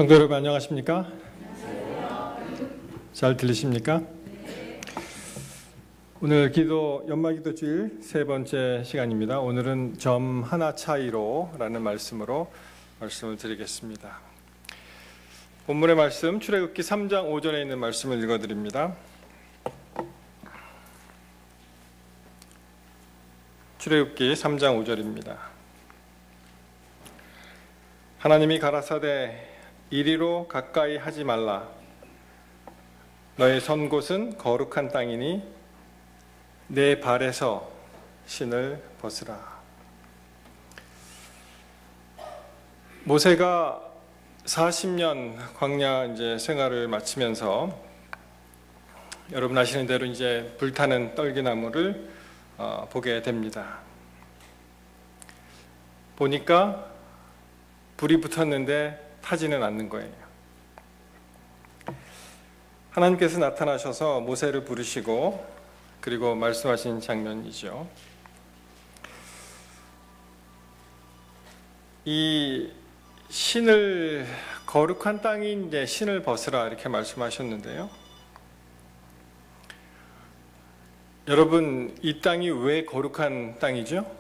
성도 여러분 안녕하십니까? 잘 들리십니까? 오늘 연말기도 주일 세 번째 시간입니다. 오늘은 점 하나 차이로 라는 말씀으로 말씀을 드리겠습니다. 본문의 말씀 출애굽기 3장 5절에 있는 말씀을 읽어드립니다. 출애굽기 3장 5절입니다. 하나님이 가라사대 이리로 가까이 하지 말라. 너의 선 곳은 거룩한 땅이니 내 발에서 신을 벗으라. 모세가 40년 광야 생활을 마치면서 여러분 아시는 대로 이제 불타는 떨기나무를 보게 됩니다. 보니까 불이 붙었는데 타지는 않는 거예요. 하나님께서 나타나셔서 모세를 부르시고 그리고 말씀하신 장면이죠. 이 신을 거룩한 땅인 신을 벗으라 이렇게 말씀하셨는데요. 여러분 이 땅이 왜 거룩한 땅이죠?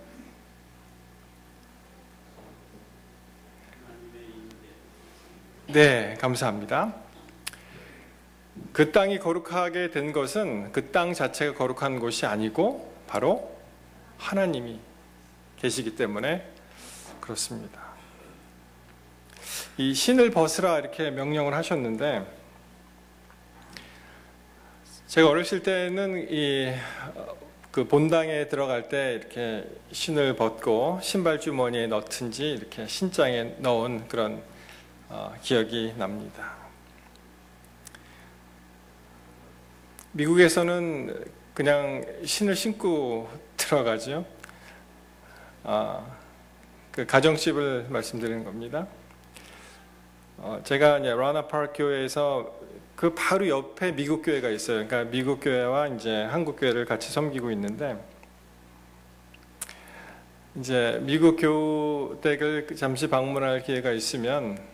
네, 감사합니다. 그 땅이 거룩하게 된 것은 그 땅 자체가 거룩한 곳이 아니고 바로 하나님이 계시기 때문에 그렇습니다. 이 신을 벗으라 이렇게 명령을 하셨는데 제가 어렸을 때는 그 본당에 들어갈 때 이렇게 신을 벗고 신발 주머니에 넣든지 이렇게 신장에 넣은 그런 기억이 납니다. 미국에서는 그냥 신을 신고 들어가죠. 그 가정집을 말씀드리는 겁니다. 제가 이제 라나 파크 교회에서 그 바로 옆에 미국 교회가 있어요. 그러니까 미국 교회와 이제 한국 교회를 같이 섬기고 있는데 이제 미국 교댁을 잠시 방문할 기회가 있으면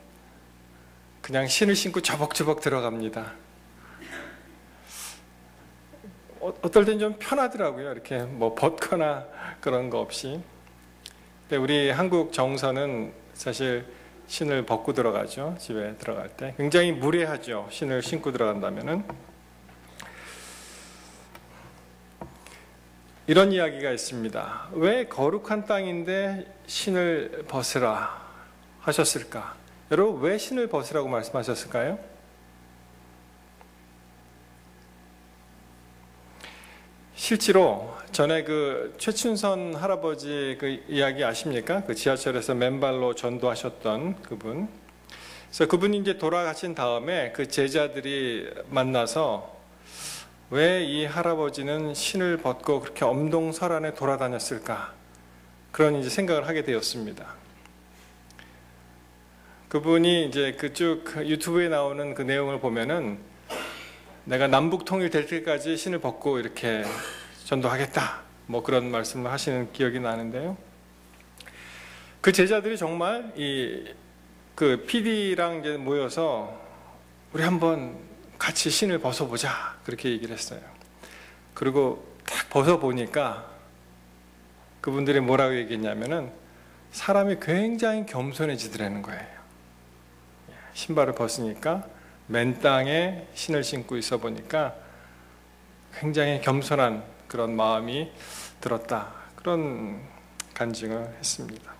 그냥 신을 신고 저벅저벅 들어갑니다. 어떨 땐 좀 편하더라고요. 이렇게 뭐 벗거나 그런 거 없이. 근데 우리 한국 정서는 사실 신을 벗고 들어가죠. 집에 들어갈 때. 굉장히 무례하죠. 신을 신고 들어간다면은. 이런 이야기가 있습니다. 왜 거룩한 땅인데 신을 벗으라 하셨을까? 여러분 왜 신을 벗으라고 말씀하셨을까요? 실제로 전에 그 최춘선 할아버지 그 이야기 아십니까? 그 지하철에서 맨발로 전도하셨던 그분. 그래서 그분이 이제 돌아가신 다음에 그 제자들이 만나서 왜 이 할아버지는 신을 벗고 그렇게 엄동설안에 돌아다녔을까? 그런 이제 생각을 하게 되었습니다. 그분이 이제 그쭉 유튜브에 나오는 그 내용을 보면은 내가 남북 통일될 때까지 신을 벗고 이렇게 전도하겠다. 뭐 그런 말씀을 하시는 기억이 나는데요. 그 제자들이 정말 그 PD랑 이제 모여서 우리 한번 같이 신을 벗어보자. 그렇게 얘기를 했어요. 그리고 딱 벗어보니까 그분들이 뭐라고 얘기했냐면은 사람이 굉장히 겸손해지더라는 거예요. 신발을 벗으니까 맨 땅에 신을 신고 있어 보니까 굉장히 겸손한 그런 마음이 들었다. 그런 간증을 했습니다.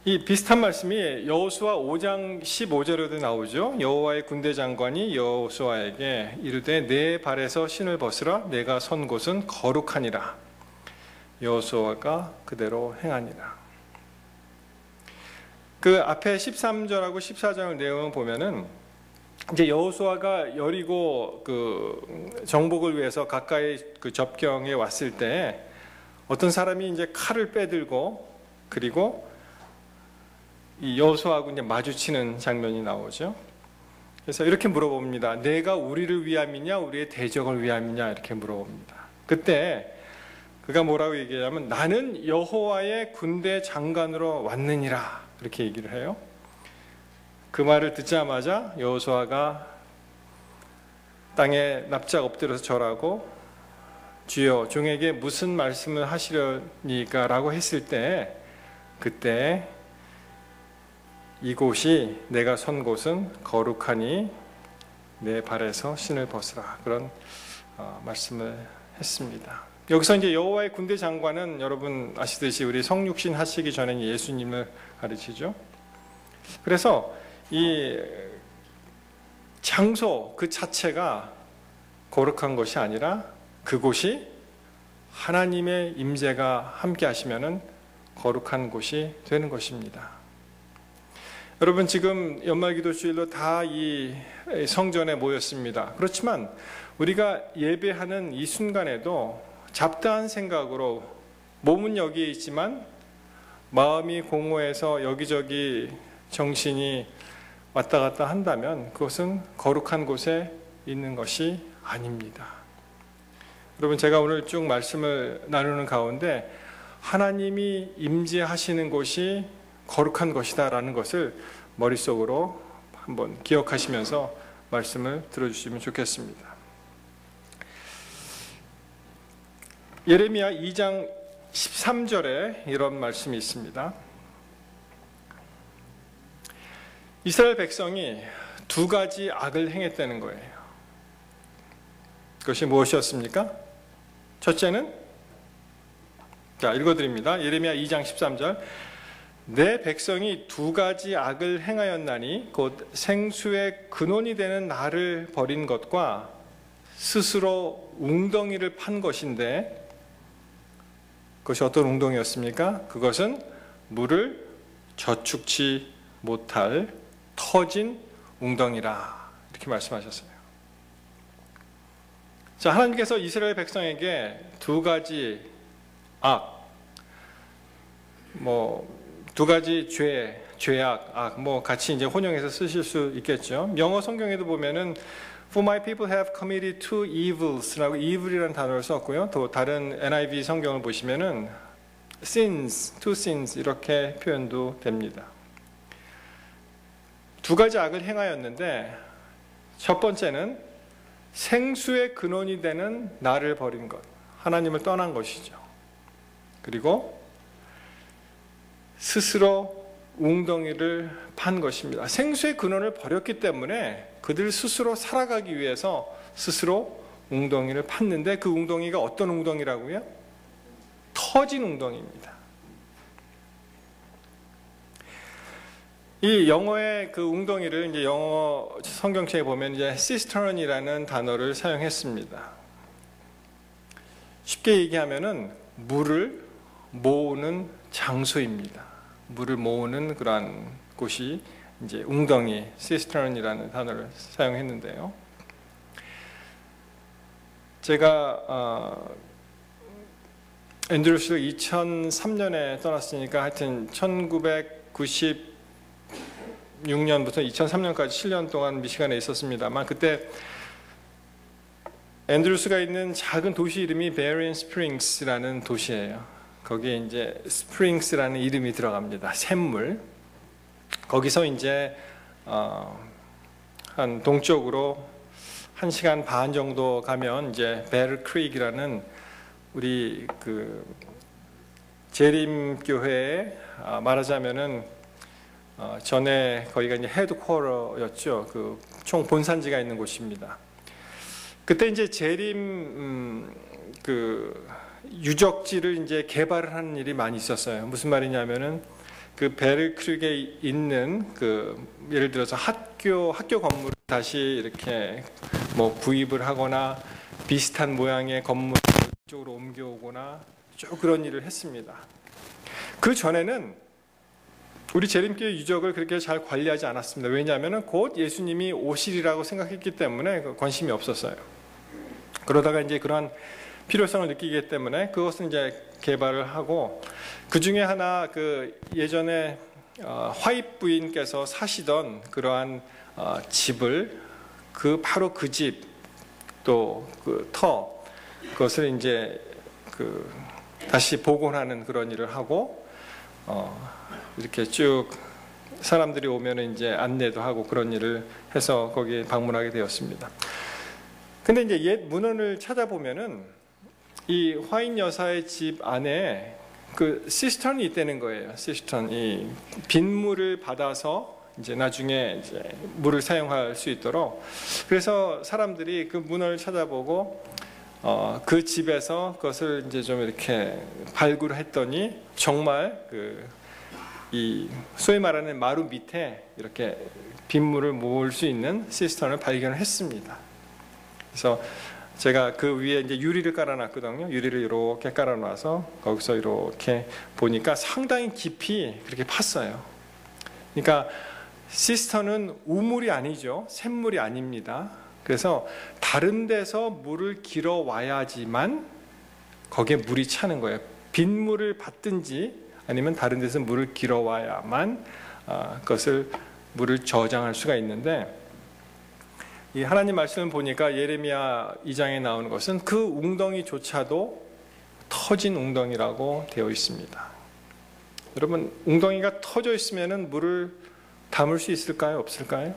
이 비슷한 말씀이 여호수아 5장 15절에도 나오죠. 여호와의 군대 장관이 여호수아에게 이르되 내 발에서 신을 벗으라 내가 선 곳은 거룩하니라. 여호수아가 그대로 행하니라. 그 앞에 13절하고 14절 내용을 보면은 이제 여호수아가 여리고 그 정복을 위해서 가까이 그 접경에 왔을 때 어떤 사람이 이제 칼을 빼들고 그리고 이 여호수아하고 이제 마주치는 장면이 나오죠. 그래서 이렇게 물어봅니다. 내가 우리를 위함이냐, 우리의 대적을 위함이냐 이렇게 물어봅니다. 그때 그가 뭐라고 얘기하냐면 나는 여호와의 군대 장관으로 왔느니라 이렇게 얘기를 해요. 그 말을 듣자마자 여호수아가 땅에 납작 엎드려서 절하고 주여 종에게 무슨 말씀을 하시려니까 라고 했을 때 그때 이곳이 내가 선 곳은 거룩하니 내 발에서 신을 벗으라 그런 말씀을 했습니다. 여기서 이제 여호와의 군대 장관은 여러분 아시듯이 우리 성육신 하시기 전에 예수님을 가르치죠. 그래서 이 장소 그 자체가 거룩한 것이 아니라 그곳이 하나님의 임재가 함께 하시면은 거룩한 곳이 되는 것입니다. 여러분 지금 연말기도주일로 다 이 성전에 모였습니다. 그렇지만 우리가 예배하는 이 순간에도 잡다한 생각으로 몸은 여기에 있지만 마음이 공허해서 여기저기 정신이 왔다 갔다 한다면 그것은 거룩한 곳에 있는 것이 아닙니다. 여러분 제가 오늘 쭉 말씀을 나누는 가운데 하나님이 임재하시는 곳이 거룩한 것이다 라는 것을 머릿속으로 한번 기억하시면서 말씀을 들어주시면 좋겠습니다. 예레미야 2장 13절에 이런 말씀이 있습니다. 이스라엘 백성이 두 가지 악을 행했다는 거예요. 그것이 무엇이었습니까? 첫째는 자 읽어드립니다. 예레미야 2장 13절 내 백성이 두 가지 악을 행하였나니 곧 생수의 근원이 되는 나를 버린 것과 스스로 웅덩이를 판 것인데 그것이 어떤 웅덩이였습니까? 그것은 물을 저축치 못할 터진 웅덩이라 이렇게 말씀하셨어요. 자, 하나님께서 이스라엘 백성에게 두 가지 악, 두 가지 죄악, 악, 같이 이제 혼용해서 쓰실 수 있겠죠. 영어 성경에도 보면은 For my people have committed two evils라고 evil이라는 단어를 썼고요. 또 다른 NIV 성경을 보시면은 sins, two sins 이렇게 표현도 됩니다. 두 가지 악을 행하였는데 첫 번째는 생수의 근원이 되는 나를 버린 것, 하나님을 떠난 것이죠. 그리고 스스로 웅덩이를 판 것입니다. 생수의 근원을 버렸기 때문에 그들 스스로 살아가기 위해서 스스로 웅덩이를 팠는데 그 웅덩이가 어떤 웅덩이라고요? 터진 웅덩이입니다. 이 영어의 그 웅덩이를 이제 영어 성경책에 보면 이제 cistern이라는 단어를 사용했습니다. 쉽게 얘기하면은 물을 모으는 장소입니다. 물을 모으는 그러한 곳이 이제 웅덩이, cistern이라는 단어를 사용했는데요. 제가 앤드루스를 2003년에 떠났으니까 하여튼 1996년부터 2003년까지 7년 동안 미시간에 있었습니다만 그때 앤드루스가 있는 작은 도시 이름이 베리언 스프링스라는 도시예요. 거기에 이제 스프링스라는 이름이 들어갑니다. 샘물. 거기서 이제 한 동쪽으로 1시간 반 정도 가면 이제 베르 크릭이라는 우리 그 재림교회에 말하자면은 전에 거기가 이제 헤드쿼터였죠. 그 총 본산지가 있는 곳입니다. 그때 이제 재림 그 유적지를 이제 개발을 하는 일이 많이 있었어요. 무슨 말이냐면은 그 베르크룩에 있는 그 예를 들어서 학교 건물을 다시 이렇게 뭐 구입을 하거나 비슷한 모양의 건물을 이쪽으로 옮겨오거나 쭉 그런 일을 했습니다. 그 전에는 우리 재림교회 유적을 그렇게 잘 관리하지 않았습니다. 왜냐하면 곧 예수님이 오시리라고 생각했기 때문에 관심이 없었어요. 그러다가 이제 그러한 필요성을 느끼기 때문에 그것은 이제 개발을 하고, 그 중에 하나 그 예전에 화입 부인께서 사시던 그러한 집을 바로 그 집 또 그 그것을 이제 다시 복원하는 그런 일을 하고 이렇게 쭉 사람들이 오면 이제 안내도 하고 그런 일을 해서 거기에 방문하게 되었습니다. 근데 이제 옛 문헌을 찾아보면은 이 화인 여사의 집 안에 그 시스턴이 있다는 거예요. 시스턴, 이 빗물을 받아서 이제 나중에 이제 물을 사용할 수 있도록. 그래서 사람들이 그 문헌을 찾아보고 그 집에서 그것을 이제 좀 이렇게 발굴했더니 정말 이 소위 말하는 마루 밑에 이렇게 빗물을 모을 수 있는 시스턴을 발견을 했습니다. 그래서 제가 그 위에 이제 유리를 깔아놨거든요. 유리를 이렇게 깔아놔서 거기서 이렇게 보니까 상당히 깊이 그렇게 팠어요. 그러니까 시스턴은 우물이 아니죠. 샘물이 아닙니다. 그래서 다른 데서 물을 길어 와야지만 거기에 물이 차는 거예요. 빗물을 받든지 아니면 다른 데서 물을 길어 와야만 그것을 물을 저장할 수가 있는데, 이 하나님 말씀을 보니까 예레미야 2장에 나오는 것은 그 웅덩이조차도 터진 웅덩이라고 되어 있습니다. 여러분, 웅덩이가 터져 있으면 물을 담을 수 있을까요? 없을까요?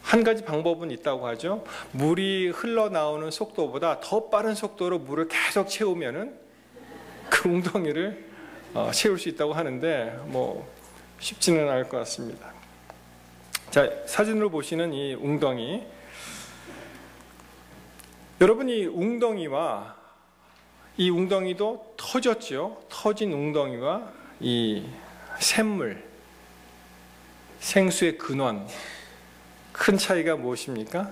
한 가지 방법은 있다고 하죠. 물이 흘러나오는 속도보다 더 빠른 속도로 물을 계속 채우면은 그 웅덩이를 채울 수 있다고 하는데 뭐 쉽지는 않을 것 같습니다. 자, 사진으로 보시는 이 웅덩이, 여러분 이 웅덩이와 이 웅덩이도 터졌죠. 터진 웅덩이와 이 샘물, 생수의 근원, 큰 차이가 무엇입니까?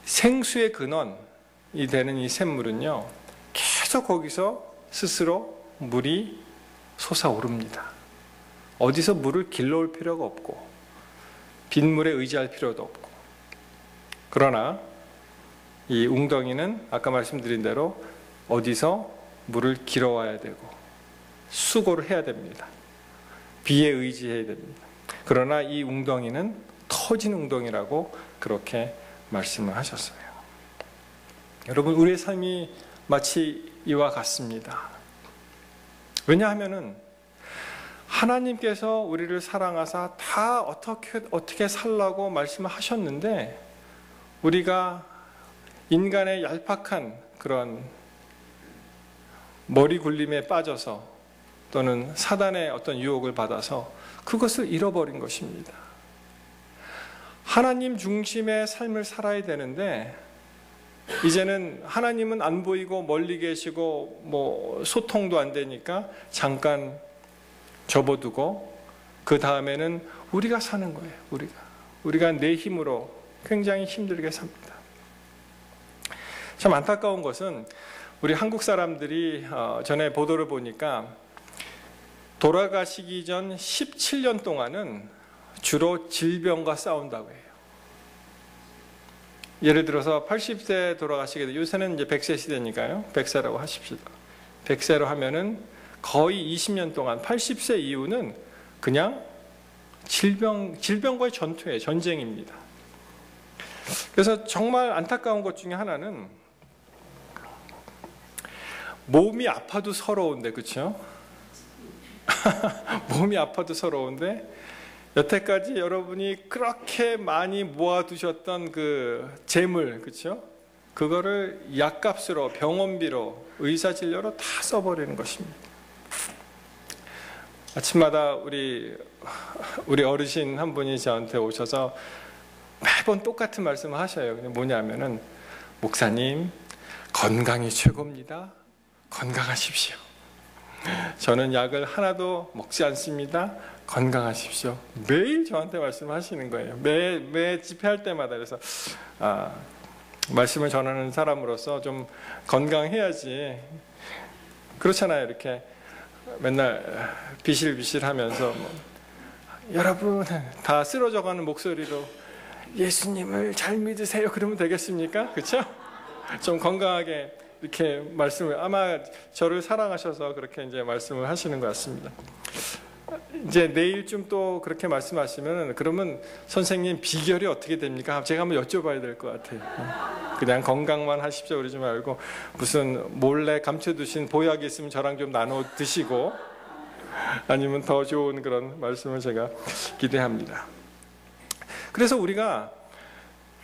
생수의 근원이 되는 이 샘물은요, 계속 거기서 스스로 물이 솟아오릅니다. 어디서 물을 길러올 필요가 없고 빗물에 의지할 필요도 없고. 그러나 이 웅덩이는 아까 말씀드린 대로 어디서 물을 길어와야 되고 수고를 해야 됩니다. 비에 의지해야 됩니다. 그러나 이 웅덩이는 터진 웅덩이라고 그렇게 말씀을 하셨어요. 여러분, 우리의 삶이 마치 이와 같습니다. 왜냐하면은 하나님께서 우리를 사랑하사 다 어떻게 살라고 말씀을 하셨는데, 우리가 인간의 얄팍한 그런 머리 굴림에 빠져서 또는 사단의 어떤 유혹을 받아서 그것을 잃어버린 것입니다. 하나님 중심의 삶을 살아야 되는데, 이제는 하나님은 안 보이고 멀리 계시고 뭐 소통도 안 되니까 잠깐 접어두고 그 다음에는 우리가 사는 거예요. 우리가 내 힘으로 굉장히 힘들게 삽니다. 참 안타까운 것은 우리 한국 사람들이 전에 보도를 보니까 돌아가시기 전 17년 동안은 주로 질병과 싸운다고 해요. 예를 들어서 80세 돌아가시게 되면, 요새는 이제 100세 시대니까요. 100세라고 하십시다. 100세로 하면은 거의 20년 동안 80세 이후는 그냥 질병과의 전투예요. 전쟁입니다. 그래서 정말 안타까운 것 중에 하나는 몸이 아파도 서러운데, 그렇죠? 몸이 아파도 서러운데 여태까지 여러분이 그렇게 많이 모아두셨던 그 재물, 그렇죠? 그거를 약값으로, 병원비로, 의사진료로 다 써버리는 것입니다. 아침마다 우리 어르신 한 분이 저한테 오셔서 매번 똑같은 말씀을 하셔요. 뭐냐면은, 목사님, 건강이 최고입니다. 건강하십시오. 저는 약을 하나도 먹지 않습니다. 건강하십시오. 매일 저한테 말씀하시는 거예요. 매 집회할 때마다. 그래서 말씀을 전하는 사람으로서 좀 건강해야지. 그렇잖아요. 이렇게 맨날 비실비실하면서 여러분 다 쓰러져가는 목소리로 예수님을 잘 믿으세요. 그러면 되겠습니까? 그렇죠? 좀 건강하게 이렇게 말씀을, 아마 저를 사랑하셔서 그렇게 이제 말씀을 하시는 것 같습니다. 이제 내일쯤 또 그렇게 말씀하시면, 그러면 선생님 비결이 어떻게 됩니까? 제가 한번 여쭤봐야 될 것 같아요. 그냥 건강만 하십시오 그러지 말고 무슨 몰래 감춰두신 보약이 있으면 저랑 좀 나눠 드시고, 아니면 더 좋은 그런 말씀을 제가 기대합니다. 그래서 우리가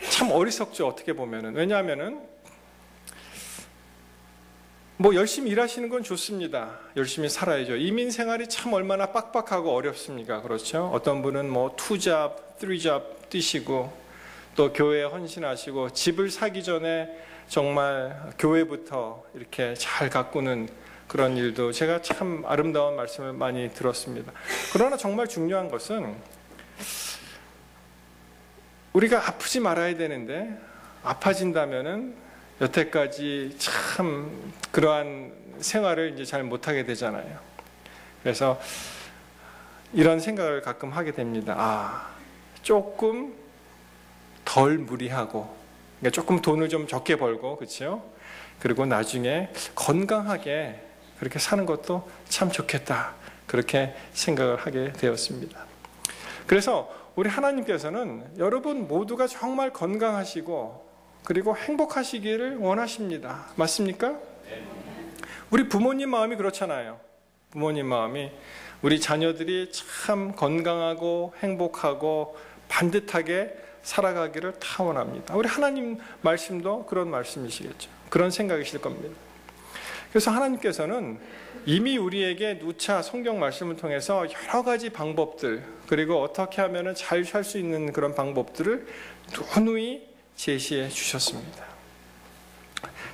참 어리석죠, 어떻게 보면은. 왜냐하면은 열심히 일하시는 건 좋습니다. 열심히 살아야죠. 이민 생활이 참 얼마나 빡빡하고 어렵습니까? 그렇죠? 어떤 분은 2잡, 3잡 뛰시고, 또 교회에 헌신하시고, 집을 사기 전에 정말 교회부터 이렇게 잘 가꾸는 그런 일도 제가 참 아름다운 말씀을 많이 들었습니다. 그러나 정말 중요한 것은 우리가 아프지 말아야 되는데, 아파진다면은 여태까지 참 그러한 생활을 이제 잘 못하게 되잖아요. 그래서 이런 생각을 가끔 하게 됩니다. 조금 덜 무리하고, 그러니까 조금 돈을 좀 적게 벌고, 그렇죠? 그리고 나중에 건강하게 그렇게 사는 것도 참 좋겠다. 그렇게 생각을 하게 되었습니다. 그래서 우리 하나님께서는 여러분 모두가 정말 건강하시고 그리고 행복하시기를 원하십니다. 맞습니까? 우리 부모님 마음이 그렇잖아요. 부모님 마음이 우리 자녀들이 참 건강하고 행복하고 반듯하게 살아가기를 다 원합니다. 우리 하나님 말씀도 그런 말씀이시겠죠. 그런 생각이실 겁니다. 그래서 하나님께서는 이미 우리에게 누차 성경 말씀을 통해서 여러 가지 방법들, 그리고 어떻게 하면 잘 살 수 있는 그런 방법들을 누누이 제시해 주셨습니다.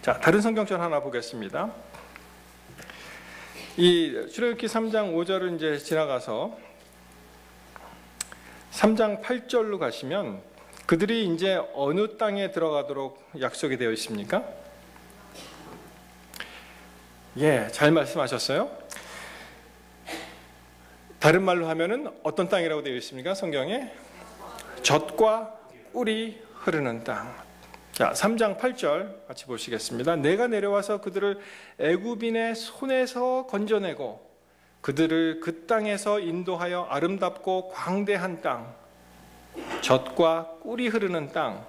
자, 다른 성경절 하나 보겠습니다. 이 출애굽기 3장 5절을 이제 지나가서 3장 8절로 가시면 그들이 이제 어느 땅에 들어가도록 약속이 되어 있습니까? 잘 말씀하셨어요. 다른 말로 하면은 어떤 땅이라고 되어 있습니까? 성경에 젖과 꿀이 흐르는 땅. 자, 3장 8절 같이 보시겠습니다. 내가 내려와서 그들을 애굽인의 손에서 건져내고 그들을 그 땅에서 인도하여 아름답고 광대한 땅, 젖과 꿀이 흐르는 땅,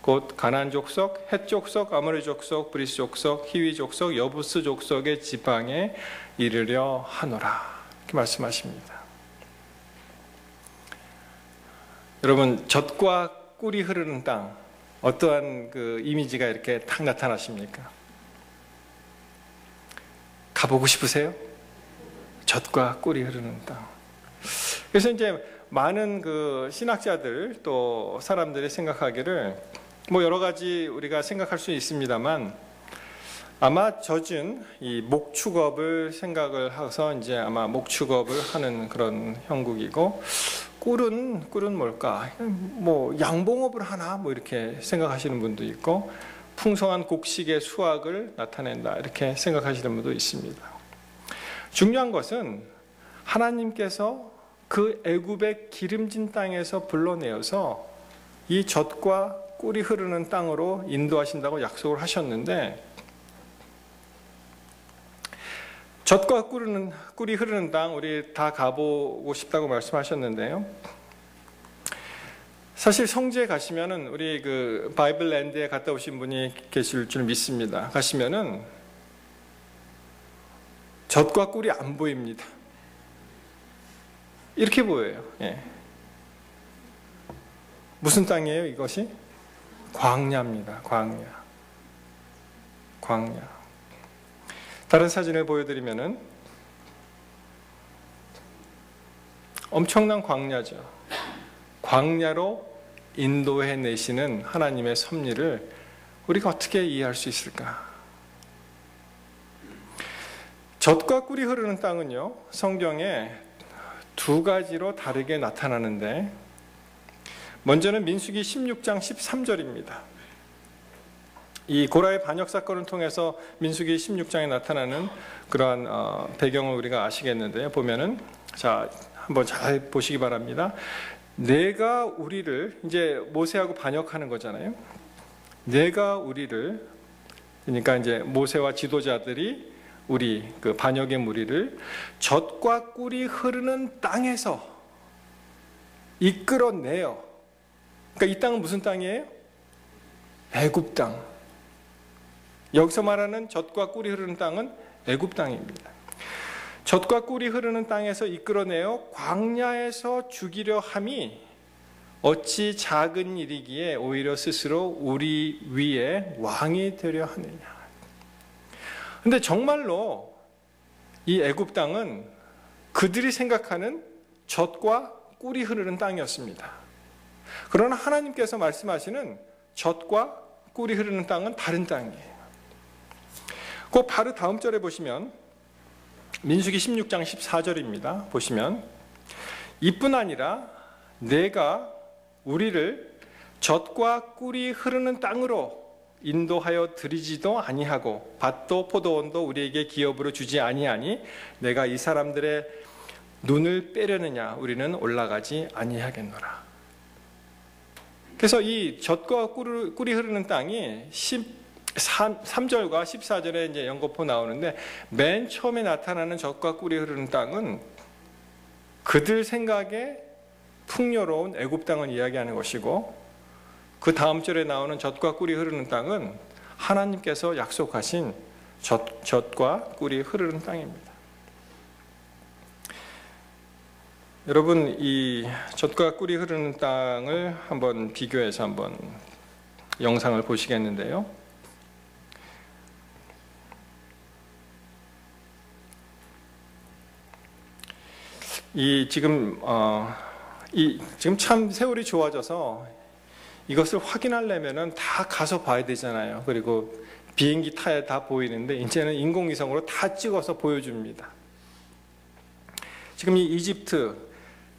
곧 가나안 족속, 헷 족속, 아모리 족속, 브리스 족속, 히위 족속, 여부스 족속의 지방에 이르려 하노라. 이렇게 말씀하십니다. 여러분, 젖과 꿀이 흐르는 땅, 어떠한 그 이미지가 이렇게 딱 나타나십니까? 가보고 싶으세요? 젖과 꿀이 흐르는 땅. 그래서 이제 많은 그 신학자들 또 사람들이 생각하기를 여러 가지 우리가 생각할 수 있습니다만, 아마 젖은 이 목축업을 생각을 해서 이제 아마 목축업을 하는 그런 형국이고, 꿀은 뭘까? 양봉업을 하나? 이렇게 생각하시는 분도 있고, 풍성한 곡식의 수확을 나타낸다. 이렇게 생각하시는 분도 있습니다. 중요한 것은 하나님께서 그 애굽의 기름진 땅에서 불러내어서 이 젖과 꿀이 흐르는 땅으로 인도하신다고 약속을 하셨는데, 젖과 꿀이 흐르는 땅 우리 다 가보고 싶다고 말씀하셨는데요. 사실 성지에 가시면은 우리 그 바이블랜드에 갔다 오신 분이 계실 줄 믿습니다. 가시면은 젖과 꿀이 안 보입니다. 이렇게 보여요. 무슨 땅이에요, 이것이? 광야입니다. 광야. 다른 사진을 보여드리면은 엄청난 광야죠. 광야로 인도해 내시는 하나님의 섭리를 우리가 어떻게 이해할 수 있을까? 젖과 꿀이 흐르는 땅은요, 성경에 두 가지로 다르게 나타나는데, 먼저는 민수기 16장 13절입니다. 이 고라의 반역 사건을 통해서 민수기 16장에 나타나는 그러한 배경을 우리가 아시겠는데요. 보면은, 자, 한번 잘 보시기 바랍니다. 내가 우리를, 이제 모세하고 반역하는 거잖아요. 내가 우리를, 그러니까 이제 모세와 지도자들이 우리 그 반역의 무리를 젖과 꿀이 흐르는 땅에서 이끌어내요. 그러니까 이 땅은 무슨 땅이에요? 애굽 땅. 여기서 말하는 젖과 꿀이 흐르는 땅은 애굽 땅입니다. 젖과 꿀이 흐르는 땅에서 이끌어내어 광야에서 죽이려 함이 어찌 작은 일이기에 오히려 스스로 우리 위에 왕이 되려 하느냐. 근데 정말로 이 애굽 땅은 그들이 생각하는 젖과 꿀이 흐르는 땅이었습니다. 그러나 하나님께서 말씀하시는 젖과 꿀이 흐르는 땅은 다른 땅이에요. 그 바로 다음 절에 보시면 민수기 16장 14절입니다. 보시면 이뿐 아니라 내가 우리를 젖과 꿀이 흐르는 땅으로 인도하여 드리지도 아니하고 밭도 포도원도 우리에게 기업으로 주지 아니하니 내가 이 사람들의 눈을 빼려느냐 우리는 올라가지 아니하겠노라. 그래서 이 젖과 꿀이 흐르는 땅이 3절과 14절에 이제 연거푸 나오는데, 맨 처음에 나타나는 젖과 꿀이 흐르는 땅은 그들 생각에 풍요로운 애굽 땅을 이야기하는 것이고, 그 다음 절에 나오는 젖과 꿀이 흐르는 땅은 하나님께서 약속하신 젖과 꿀이 흐르는 땅입니다. 여러분, 이 젖과 꿀이 흐르는 땅을 한번 비교해서 한번 영상을 보시겠는데요. 지금 참 세월이 좋아져서 이것을 확인하려면은 다 가서 봐야 되잖아요. 그리고 비행기 타야 다 보이는데 이제는 인공위성으로 다 찍어서 보여줍니다. 지금 이 이집트,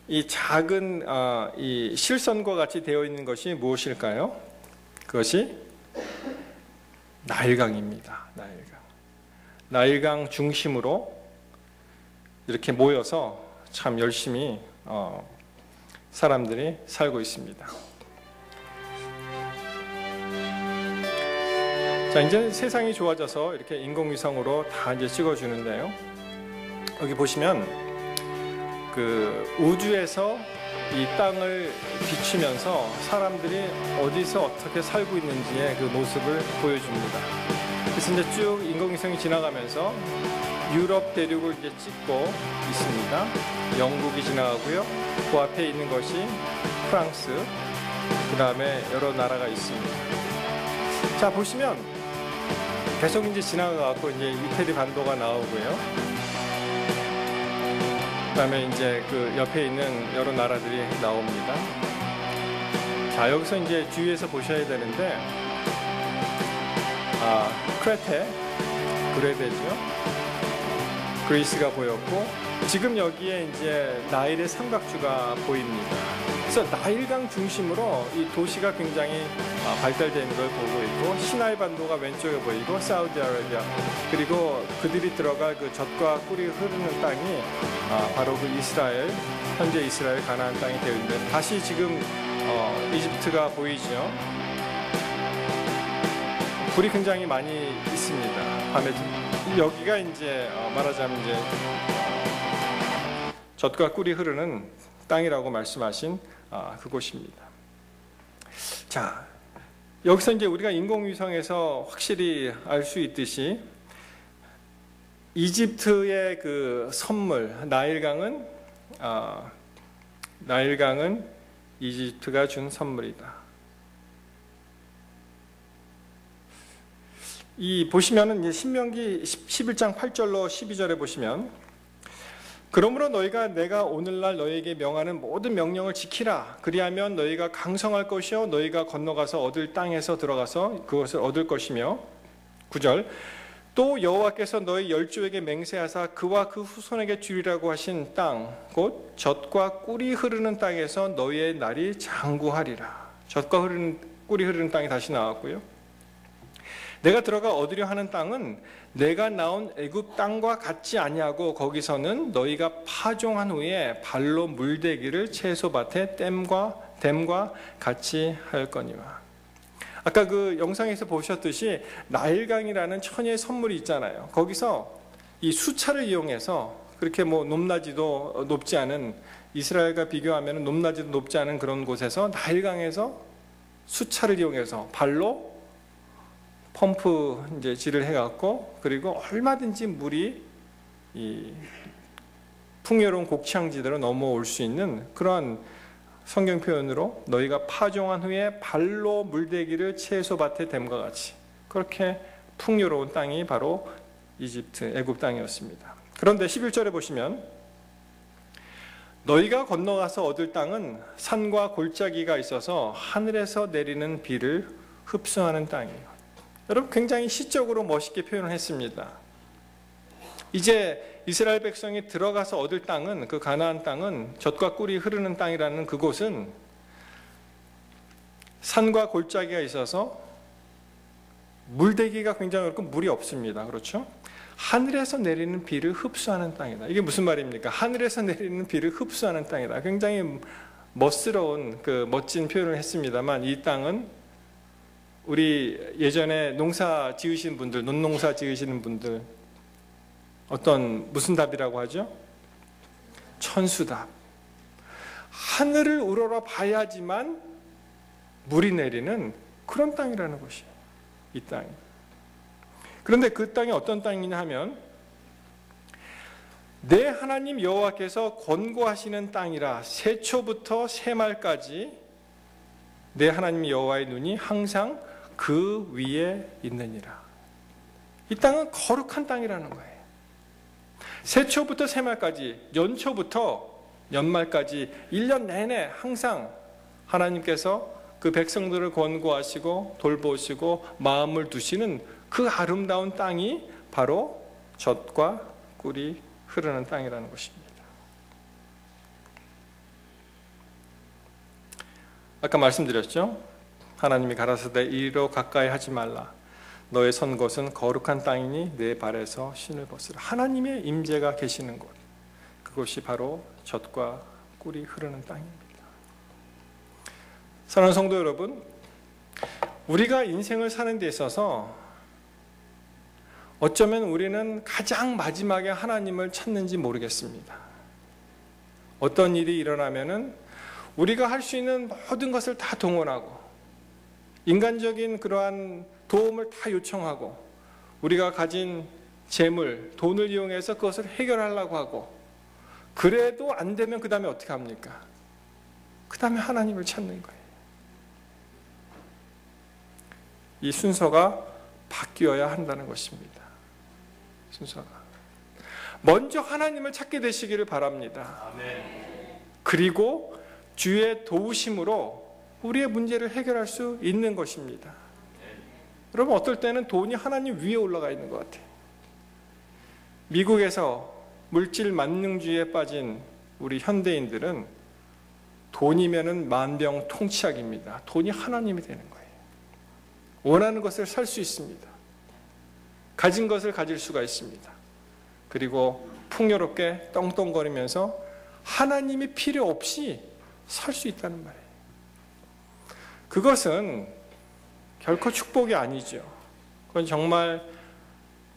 이 작은 이 실선과 같이 되어 있는 것이 무엇일까요? 그것이 나일강입니다. 나일강 중심으로 이렇게 모여서 참 열심히 사람들이 살고 있습니다. 자, 이제 세상이 좋아져서 이렇게 인공위성으로 다 이제 찍어주는데요. 여기 보시면 그 우주에서 이 땅을 비추면서 사람들이 어디서 어떻게 살고 있는지의 그 모습을 보여줍니다. 그래서 이제 쭉 인공위성이 지나가면서 유럽 대륙을 이제 찍고 있습니다. 영국이 지나가고요. 그 앞에 있는 것이 프랑스, 그 다음에 여러 나라가 있습니다. 자, 보시면 계속 이제 지나가고 이제 이태리 반도가 나오고요. 그 다음에 이제 그 옆에 있는 여러 나라들이 나옵니다. 자, 여기서 이제 주위에서 보셔야 되는데, 그레데죠. 그리스가 보였고, 지금 여기에 이제 나일의 삼각주가 보입니다. 그래서 나일강 중심으로 이 도시가 굉장히 발달되어 있는 걸 보고 있고, 시나이 반도가 왼쪽에 보이고, 사우디아라비아, 그리고 그들이 들어갈 그 젖과 꿀이 흐르는 땅이 바로 그 이스라엘, 현재 이스라엘 가나안 땅이 되어 있는데, 다시 지금 이집트가 보이죠. 불이 굉장히 많이 있습니다. 밤에 여기가 이제 말하자면 이제 젖과 꿀이 흐르는 땅이라고 말씀하신 그곳입니다. 자, 여기서 이제 우리가 인공위성에서 확실히 알 수 있듯이 이집트의 그 선물 나일강은 이집트가 준 선물이다. 이 보시면은 이제 신명기 11장 8절로 12절에 보시면, 그러므로 너희가 내가 오늘날 너희에게 명하는 모든 명령을 지키라. 그리하면 너희가 강성할 것이요 너희가 건너가서 얻을 땅에서 들어가서 그것을 얻을 것이며, 9절, 또 여호와께서 너희 열조에게 맹세하사 그와 그 후손에게 주리라고 하신 땅 곧 젖과 꿀이 흐르는 땅에서 너희의 날이 장구하리라. 젖과 꿀이 흐르는 땅이 다시 나왔고요. 내가 들어가 얻으려 하는 땅은 내가 나온 애굽 땅과 같지 아니하고 거기서는 너희가 파종한 후에 발로 물대기를 채소밭에 댐과 같이 할 거니와. 아까 그 영상에서 보셨듯이 나일강이라는 천혜의 선물이 있잖아요. 거기서 이 수차를 이용해서 그렇게 뭐 높낮이도 높지 않은, 이스라엘과 비교하면 높낮이도 높지 않은 그런 곳에서 나일강에서 수차를 이용해서 발로 펌프 이제 질을 해갖고, 그리고 얼마든지 물이 이 풍요로운 곡창지대로 넘어올 수 있는 그러한 성경 표현으로 너희가 파종한 후에 발로 물대기를 채소밭에 댐과 같이, 그렇게 풍요로운 땅이 바로 이집트 애굽 땅이었습니다. 그런데 11절에 보시면 너희가 건너가서 얻을 땅은 산과 골짜기가 있어서 하늘에서 내리는 비를 흡수하는 땅이에요. 여러분, 굉장히 시적으로 멋있게 표현을 했습니다. 이제 이스라엘 백성이 들어가서 얻을 땅은, 그 가나안 땅은, 젖과 꿀이 흐르는 땅이라는 그곳은 산과 골짜기가 있어서 물대기가 굉장히 어렵고 물이 없습니다. 그렇죠? 하늘에서 내리는 비를 흡수하는 땅이다. 이게 무슨 말입니까? 하늘에서 내리는 비를 흡수하는 땅이다. 굉장히 멋스러운, 멋진 표현을 했습니다만, 이 땅은 우리 예전에 농사 지으신 분들, 논농사 지으시는 분들, 무슨 답이라고 하죠? 천수답. 하늘을 우러러 봐야지만 물이 내리는 그런 땅이라는 것이에요. 이 땅이. 그런데 그 땅이 어떤 땅이냐 하면, 내 하나님 여호와께서 권고하시는 땅이라 세초부터 세말까지 내 하나님 여호와의 눈이 항상 그 위에 있느니라. 이 땅은 거룩한 땅이라는 거예요. 세초부터 세말까지, 연초부터 연말까지 1년 내내 항상 하나님께서 그 백성들을 권고하시고 돌보시고 마음을 두시는 그 아름다운 땅이 바로 젖과 꿀이 흐르는 땅이라는 것입니다. 아까 말씀드렸죠? 하나님이 가라사대 이리로 가까이 하지 말라. 너의 선 곳은 거룩한 땅이니 내 발에서 신을 벗으라. 하나님의 임재가 계시는 곳, 그곳이 바로 젖과 꿀이 흐르는 땅입니다. 사랑하는 성도 여러분, 우리가 인생을 사는 데 있어서 어쩌면 우리는 가장 마지막에 하나님을 찾는지 모르겠습니다. 어떤 일이 일어나면은 우리가 할 수 있는 모든 것을 다 동원하고 인간적인 그러한 도움을 다 요청하고 우리가 가진 재물, 돈을 이용해서 그것을 해결하려고 하고, 그래도 안 되면 그 다음에 어떻게 합니까? 그 다음에 하나님을 찾는 거예요. 이 순서가 바뀌어야 한다는 것입니다. 순서가. 먼저 하나님을 찾게 되시기를 바랍니다. 그리고 주의 도우심으로 우리의 문제를 해결할 수 있는 것입니다. 여러분, 어떨 때는 돈이 하나님 위에 올라가 있는 것 같아요. 미국에서 물질 만능주의에 빠진 우리 현대인들은 돈이면은 만병통치약입니다. 돈이 하나님이 되는 거예요. 원하는 것을 살 수 있습니다. 가진 것을 가질 수가 있습니다. 그리고 풍요롭게 떵떵거리면서 하나님이 필요 없이 살 수 있다는 말이에요. 그것은 결코 축복이 아니죠. 그건 정말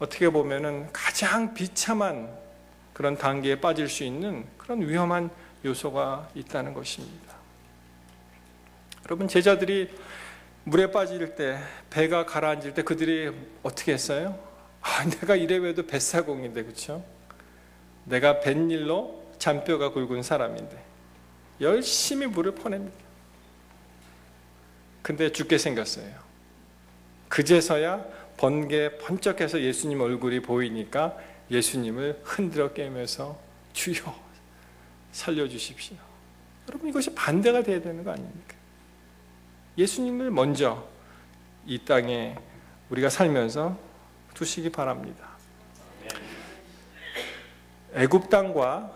어떻게 보면은 가장 비참한 그런 단계에 빠질 수 있는 그런 위험한 요소가 있다는 것입니다. 여러분, 제자들이 물에 빠질 때, 배가 가라앉을 때 그들이 어떻게 했어요? 내가 이래봬도 뱃사공인데, 그렇죠? 내가 뱃일로 잔뼈가 굵은 사람인데 열심히 물을 퍼냅니다. 근데 죽게 생겼어요. 그제서야 번개 번쩍해서 예수님 얼굴이 보이니까 예수님을 흔들어 깨면서 주여 살려주십시오. 여러분, 이것이 반대가 돼야 되는 거 아닙니까? 예수님을 먼저 이 땅에 우리가 살면서 두시기 바랍니다. 애굽 땅과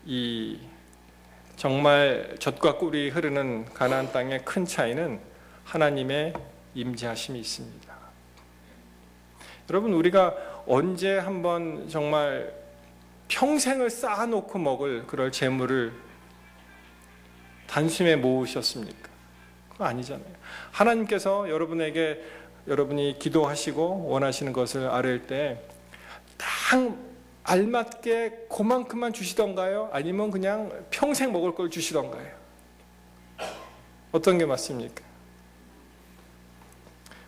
이 정말 젖과 꿀이 흐르는 가나안 땅의 큰 차이는 하나님의 임재하심이 있습니다. 여러분, 우리가 언제 한번 정말 평생을 쌓아놓고 먹을 그럴 재물을 단숨에 모으셨습니까? 그거 아니잖아요. 하나님께서 여러분에게 여러분이 기도하시고 원하시는 것을 아뢰일 때 딱 알맞게 그만큼만 주시던가요? 아니면 그냥 평생 먹을 걸 주시던가요? 어떤 게 맞습니까?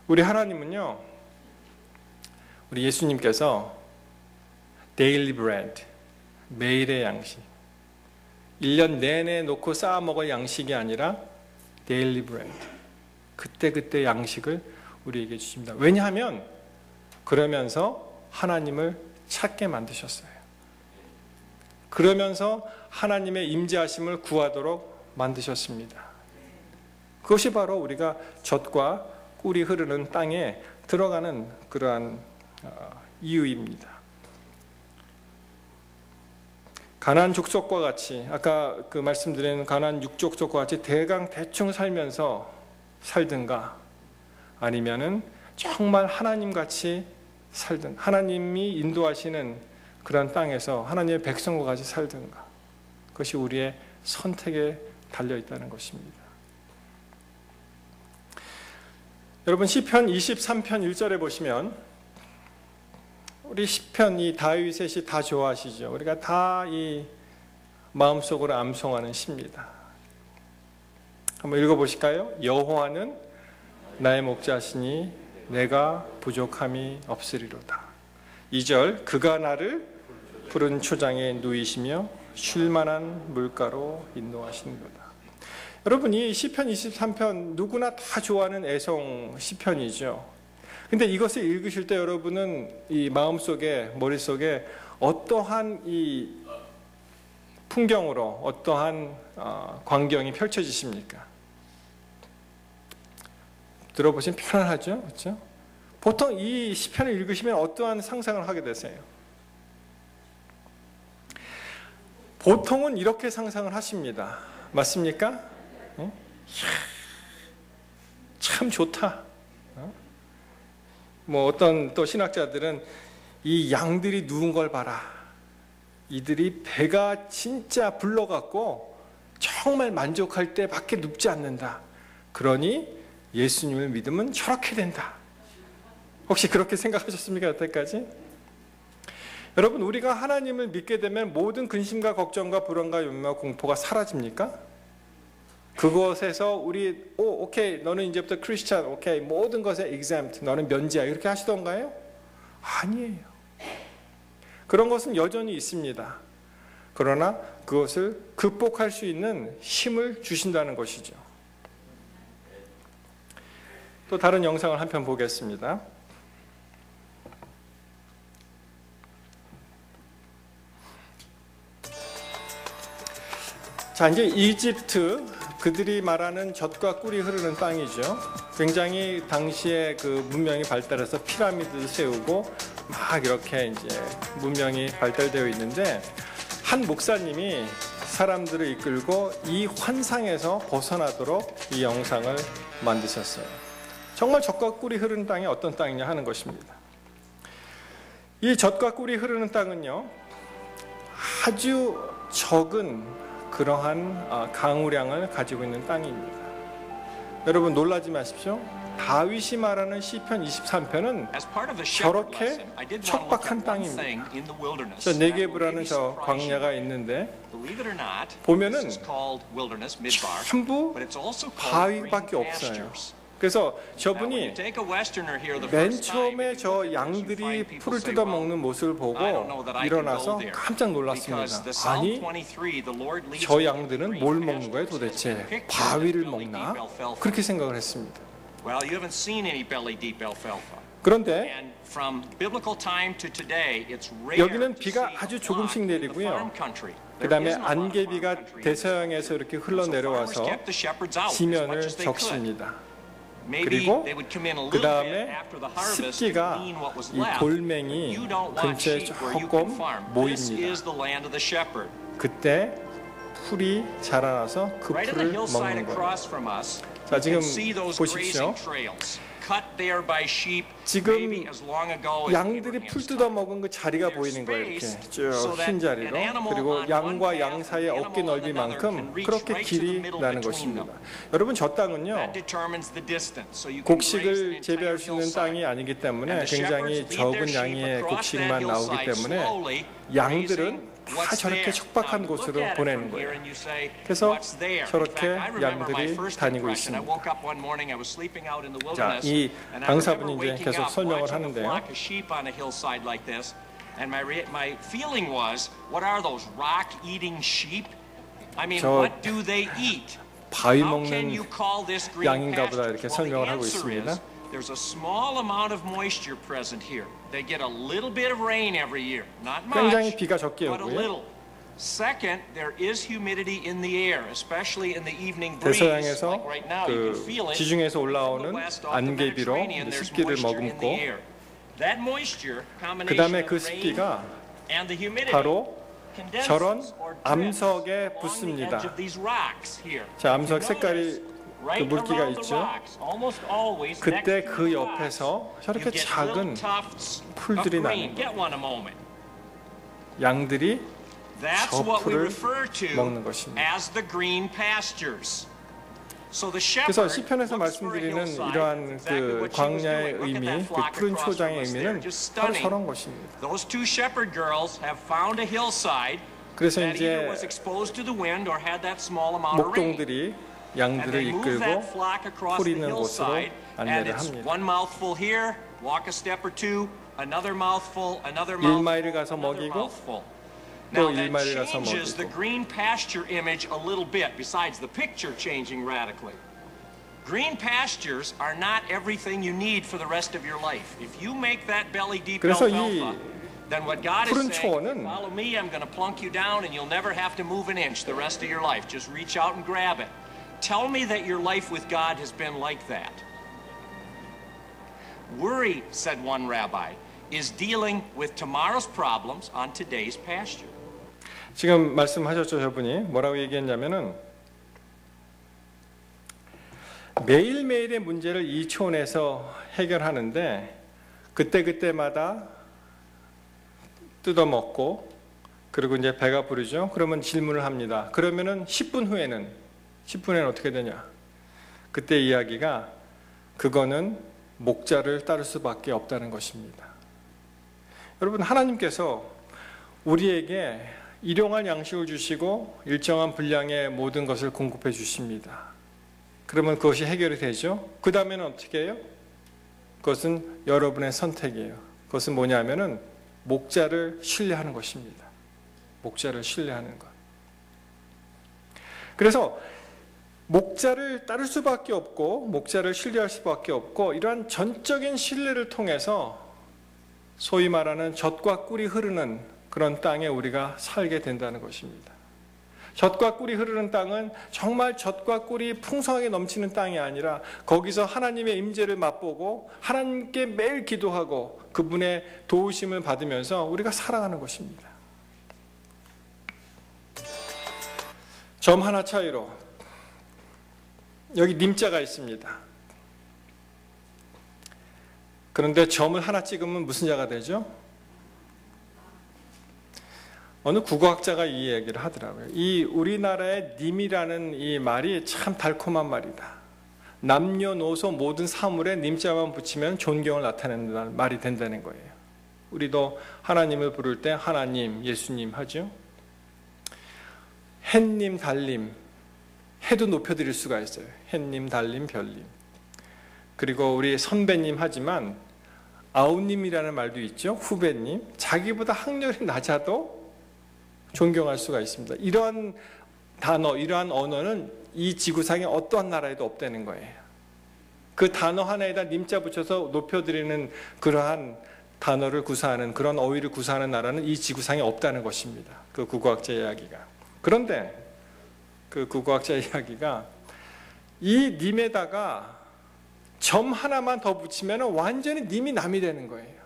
우리 하나님은요, 우리 예수님께서 daily bread, 매일의 양식, 1년 내내 놓고 쌓아 먹을 양식이 아니라 daily bread, 그때그때 양식을 우리에게 주십니다. 왜냐하면 그러면서 하나님을 찾게 만드셨어요. 그러면서 하나님의 임재하심을 구하도록 만드셨습니다. 그것이 바로 우리가 젖과 꿀이 흐르는 땅에 들어가는 그러한 이유입니다. 가나안 족속과 같이, 아까 그 말씀드린 가나안 육족속과 같이 대강 대충 살면서 살든가, 아니면은 정말 하나님같이 살든, 하나님이 인도하시는 그런 땅에서 하나님의 백성과 같이 살든가, 그것이 우리의 선택에 달려 있다는 것입니다. 여러분, 시편 23편 1절에 보시면, 우리 시편 이 다윗의 시 다 좋아하시죠? 우리가 다 이 마음속으로 암송하는 시입니다. 한번 읽어보실까요? 여호와는 나의 목자시니 내가 부족함이 없으리로다. 2절, 그가 나를 푸른 초장에 누이시며 쉴만한 물가로 인도하시는도다. 여러분, 이 시편 23편 누구나 다 좋아하는 애송 시편이죠. 근데 이것을 읽으실 때 여러분은 이 마음속에, 머릿속에 어떠한 이 풍경으로, 어떠한 광경이 펼쳐지십니까? 들어보시면 편안하죠? 그렇죠? 보통 이 시편을 읽으시면 어떠한 상상을 하게 되세요? 보통은 이렇게 상상을 하십니다. 맞습니까? 어? 참 좋다. 뭐 어떤 또 신학자들은 이 양들이 누운 걸 봐라. 이들이 배가 진짜 불러갖고 정말 만족할 때밖에 눕지 않는다. 그러니 예수님을 믿으면 저렇게 된다. 혹시 그렇게 생각하셨습니까? 여태까지? 여러분, 우리가 하나님을 믿게 되면 모든 근심과 걱정과 불안과 염려와 공포가 사라집니까? 그것에서 우리 오케이, 너는 이제부터 크리스찬, 오케이, 모든 것에 exempt, 너는 면제야, 이렇게 하시던가요? 아니에요. 그런 것은 여전히 있습니다. 그러나 그것을 극복할 수 있는 힘을 주신다는 것이죠. 또 다른 영상을 한 편 보겠습니다. 자, 이제 이집트, 그들이 말하는 젖과 꿀이 흐르는 땅이죠. 굉장히 당시에 그 문명이 발달해서 피라미드를 세우고 막 이렇게 이제 문명이 발달되어 있는데, 한 목사님이 사람들을 이끌고 이 환상에서 벗어나도록 이 영상을 만드셨어요. 정말 젖과 꿀이 흐르는 땅이 어떤 땅이냐 하는 것입니다. 이 젖과 꿀이 흐르는 땅은요, 아주 적은 그러한 강우량을 가지고 있는 땅입니다. 여러분, 놀라지 마십시오. 다윗이 말하는 시편 23편은 저렇게 척박한 땅입니다. 저 네게브라는 저 광야가 있는데 보면은 전부 바위밖에 없어요. 그래서 저분이 맨 처음에 저 양들이 풀을 뜯어먹는 모습을 보고 일어나서 깜짝 놀랐습니다. 아니, 저 양들은 뭘 먹는 거예요 도대체? 바위를 먹나? 그렇게 생각을 했습니다. 그런데 여기는 비가 아주 조금씩 내리고요. 그 다음에 안개비가 대서양에서 이렇게 흘러내려와서 지면을 적십니다. 그리고 그 다음에 습기가 이 돌멩이 근처에 조금 모입니다. 그때 풀이 자라나서 그 풀을 먹는 거예요. 자, 지금 보십시오. 지금 양들이 풀 뜯어 먹은 그 자리가 보이는 거예요. 이렇게 쭉 흰 자리로. 그리고 양과 양 사이의 어깨 넓이만큼 그렇게 길이 나는 것입니다. 여러분, 저 땅은요, 곡식을 재배할 수 있는 땅이 아니기 때문에 굉장히 적은 양의 곡식만 나오기 때문에 양들은 다 저렇게 척박한 곳으로 보내는 거예요. 그래서 저렇게 양들이 다니고 있습니다. 자, 이 강사분이 이제 계속 설명을 하는데요. 저 바위 먹는 양인가 보다 이렇게 설명을 하고 있습니다. There's a small amount of moisture present here. They get a little bit of rain every year. Not much, 굉장히 비가 적게 but a 오고요. little. Second, there is humidity in the air, especially in the evening breeze. 대서양에서 Like right now, you 그 can feel it. 지중해에서 올라오는 From the west off the 안개비로 Mediterranean, there's 습기를 moisture in 머금고 the air. That moisture, 그 다음에 combination 그 of rain 습기가 and the humidity, 바로 저런 condenses or drifts 암석에 along the edge 붙습니다. of these rocks here. 자, 암석 If you 색깔이 notice, 그 right 물기가 around the 있죠. rocks, almost always 그때 next to 그 the 옆에서 rocks, 저렇게 you get little 작은 tufts of 풀들이 green. 나는 Get one a moment. 양들이 That's 저 what we 풀을 refer to 먹는 것입니다. as the green pastures. So the 그래서 shepherd 시편에서 looks for a 말씀드리는 hillside. 이러한 That's exactly 그 what she was 광야의 doing. Look at 의미, that 그 flock 푸른 across 초장의 from us there. 의미는 Just 바로 stunning. 저런 것입니다. Those two shepherd girls have found a hillside 그래서 that either 이제 was exposed to the wind or had that small amount of rain. 목동들이 And 양들을 they move that 이끌고 flock across 풀 the 있는 곳으로 hillside, and 안내를 it's 합니다. one mouthful here, walk a step or two, another mouthful, another 1마일을 mouthful, 가서 another 먹이고 mouthful. 또 Now that 1마일을 가서 changes the 먹이고 green pasture image a little bit, besides the picture changing radically. Green pastures are not everything you need for the rest of your life. If you make that belly deep 그래서 이 alfalfa, then what God is 푸른 saying, 초원은 follow me, I'm going to plunk you down and you'll never have to move an inch the rest of your life. Just reach out and grab it. Tell me that your life with God has been like that. Worry, said one rabbi, is dealing with tomorrow's problems on today's pasture. 지금 말씀하셨죠, 저분이 뭐라고 얘기했냐면은 매일매일의 문제를 이 초원에서 해결하는데 그때마다 뜯어먹고 그리고 이제 배가 부르죠. 그러면 질문을 합니다. 그러면은 10분 후에는 어떻게 되냐? 그때 이야기가 그거는 목자를 따를 수밖에 없다는 것입니다. 여러분, 하나님께서 우리에게 일용할 양식을 주시고 일정한 분량의 모든 것을 공급해 주십니다. 그러면 그것이 해결이 되죠. 그 다음에는 어떻게 해요? 그것은 여러분의 선택이에요. 그것은 뭐냐면은 목자를 신뢰하는 것입니다. 목자를 신뢰하는 것. 그래서 목자를 따를 수밖에 없고 목자를 신뢰할 수밖에 없고 이러한 전적인 신뢰를 통해서 소위 말하는 젖과 꿀이 흐르는 그런 땅에 우리가 살게 된다는 것입니다. 젖과 꿀이 흐르는 땅은 정말 젖과 꿀이 풍성하게 넘치는 땅이 아니라 거기서 하나님의 임재를 맛보고 하나님께 매일 기도하고 그분의 도우심을 받으면서 우리가 살아가는 것입니다. 점 하나 차이로 여기 님자가 있습니다. 그런데 점을 하나 찍으면 무슨 자가 되죠? 어느 국어학자가 이 얘기를 하더라고요. 이 우리나라의 님이라는 이 말이 참 달콤한 말이다. 남녀노소 모든 사물에 님자만 붙이면 존경을 나타내는 말이 된다는 거예요. 우리도 하나님을 부를 때 하나님, 예수님 하죠. 햇님, 달님, 해도 높여드릴 수가 있어요. 햇님, 달님, 별님. 그리고 우리 선배님 하지만 아우님이라는 말도 있죠. 후배님. 자기보다 학렬이 낮아도 존경할 수가 있습니다. 이러한 단어, 이러한 언어는 이 지구상에 어떠한 나라에도 없다는 거예요. 그 단어 하나에다 님자 붙여서 높여드리는 그러한 단어를 구사하는, 그런 어휘를 구사하는 나라는 이 지구상에 없다는 것입니다. 그 국어학자 이야기가. 그런데 그 국어학자 이야기가 이 님에다가 점 하나만 더 붙이면 완전히 님이 남이 되는 거예요.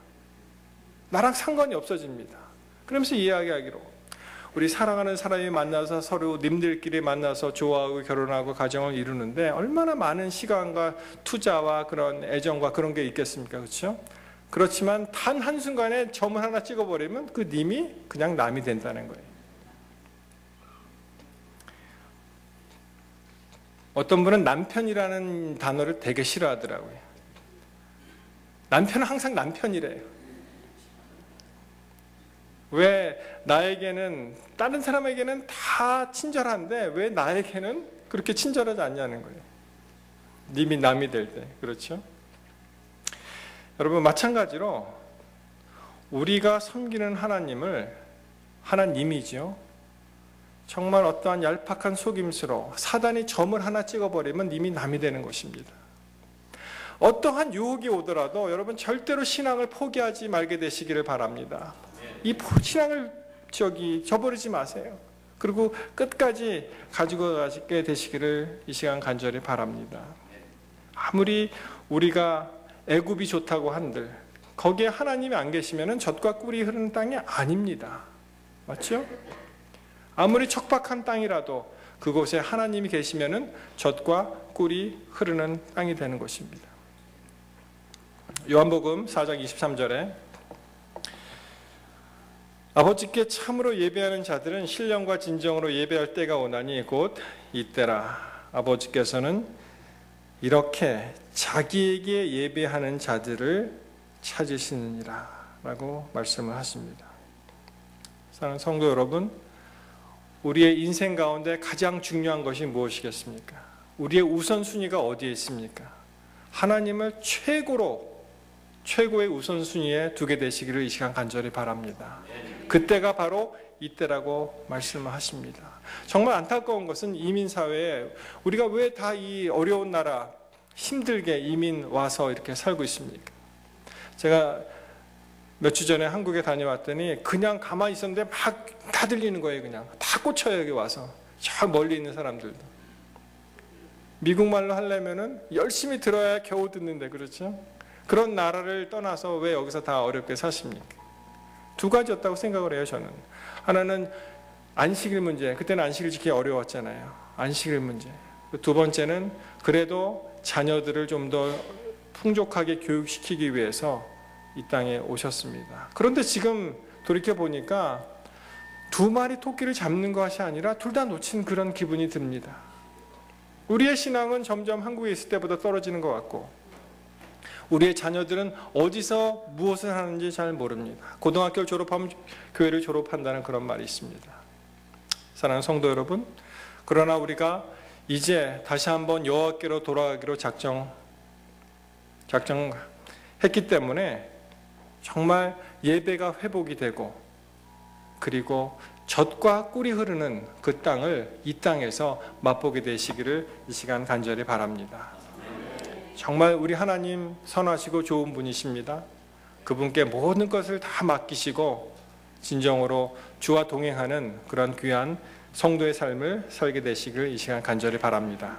나랑 상관이 없어집니다. 그러면서 이야기하기로 우리 사랑하는 사람이 만나서 서로 님들끼리 만나서 좋아하고 결혼하고 가정을 이루는데 얼마나 많은 시간과 투자와 그런 애정과 그런 게 있겠습니까? 그렇죠? 그렇지만 단 한순간에 점을 하나 찍어버리면 그 님이 그냥 남이 된다는 거예요. 어떤 분은 남편이라는 단어를 되게 싫어하더라고요. 남편은 항상 남편이래요. 왜 나에게는 다른 사람에게는 다 친절한데 왜 나에게는 그렇게 친절하지 않냐는 거예요. 님이 남이 될 때. 그렇죠? 여러분 마찬가지로 우리가 섬기는 하나님이죠. 정말 어떠한 얄팍한 속임수로 사단이 점을 하나 찍어버리면 님이 남이 되는 것입니다. 어떠한 유혹이 오더라도 여러분 절대로 신앙을 포기하지 말게 되시기를 바랍니다. 이 신앙을 저버리지 마세요. 그리고 끝까지 가지고 가게 되시기를 이 시간 간절히 바랍니다. 아무리 우리가 애굽이 좋다고 한들 거기에 하나님이 안 계시면 젖과 꿀이 흐르는 땅이 아닙니다. 맞죠? 아무리 척박한 땅이라도 그곳에 하나님이 계시면 젖과 꿀이 흐르는 땅이 되는 것입니다. 요한복음 4장 23절에 아버지께 참으로 예배하는 자들은 신령과 진정으로 예배할 때가 오나니 곧 이때라. 아버지께서는 이렇게 자기에게 예배하는 자들을 찾으시느니라 라고 말씀을 하십니다. 사랑하는 성도 여러분, 우리의 인생 가운데 가장 중요한 것이 무엇이겠습니까? 우리의 우선순위가 어디에 있습니까? 하나님을 최고의 우선순위에 두게 되시기를 이 시간 간절히 바랍니다. 그때가 바로 이때라고 말씀을 하십니다. 정말 안타까운 것은 이민사회에 우리가 왜 다 이 어려운 나라 힘들게 이민 와서 이렇게 살고 있습니까? 제가 몇 주 전에 한국에 다녀왔더니 그냥 가만히 있었는데 막 다 들리는 거예요. 그냥 다 꽂혀요. 여기 와서 저 멀리 있는 사람들도 미국 말로 하려면은 열심히 들어야 겨우 듣는데, 그렇죠? 그런 나라를 떠나서 왜 여기서 다 어렵게 사십니까? 두 가지였다고 생각을 해요. 저는 하나는 안식일 문제, 그때는 안식일 지키기 어려웠잖아요. 안식일 문제. 두 번째는 그래도 자녀들을 좀 더 풍족하게 교육시키기 위해서 이 땅에 오셨습니다. 그런데 지금 돌이켜보니까 두 마리 토끼를 잡는 것이 아니라 둘 다 놓친 그런 기분이 듭니다. 우리의 신앙은 점점 한국에 있을 때보다 떨어지는 것 같고 우리의 자녀들은 어디서 무엇을 하는지 잘 모릅니다. 고등학교를 졸업하면 교회를 졸업한다는 그런 말이 있습니다. 사랑하는 성도 여러분, 그러나 우리가 이제 다시 한번 여호와께로 돌아가기로 작정했기 때문에 정말 예배가 회복이 되고 그리고 젖과 꿀이 흐르는 그 땅을 이 땅에서 맛보게 되시기를 이 시간 간절히 바랍니다. 정말 우리 하나님 선하시고 좋은 분이십니다. 그분께 모든 것을 다 맡기시고 진정으로 주와 동행하는 그런 귀한 성도의 삶을 살게 되시기를 이 시간 간절히 바랍니다.